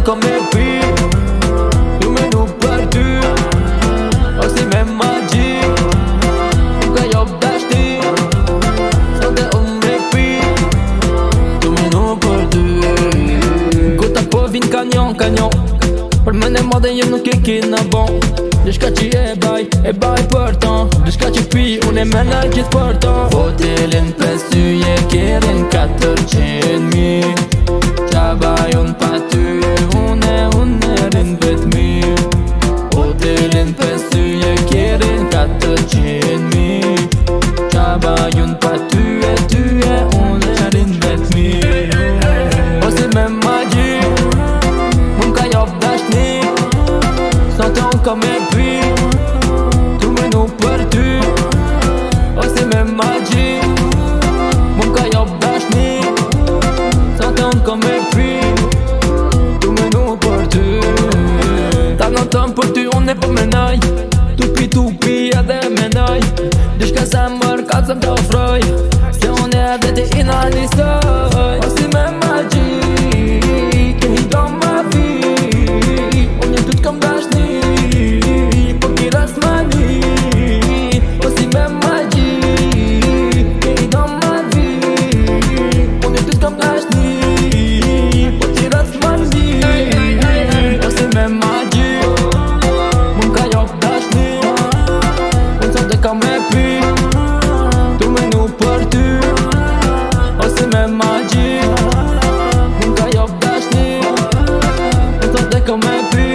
ka me pi. Du me nu për ty, o si me magji. Nuk ka job dashti, sot e unë me pi. Du me nu për ty. Gota po vin kanjon, për mene madhe jem nuk e kina bon. Dishka që e baj për ton, dishka që pi unë e mena gjithë për ton. Hotelin pes ty e kerin 400.000. Qa baj unë pa ty, unë e rin vet mirë. Hotelin pes ty e kerin 400.000. Qa baj unë pa ty e unë e rin vet mirë. Ose me magji, mun ka job dashni. Sot unë ka me pi, du me nu për ty. Ose me magji, mun ka job dashni. Sot unë ka me pi, du me nu për ty. Ta në tëmë për ty unë e për menaj. Tupi edhe menaj. Dishka se mërë ka të më të ofroj, se unë e dhe ti inalisoj. Ose me magji, ke hi do ma vi. Unë e ty t'kam dashni, po ki ras mani. Ose me magji, ke hi do ma vi. Unë e ty t'kam dashni, po ki ras mani. Ose me magji, mun ka job dashni. Unë sot e ka me pi, du me nu për ty. Ose me magji, mun ka job dashni. Unë sot e ka me pi,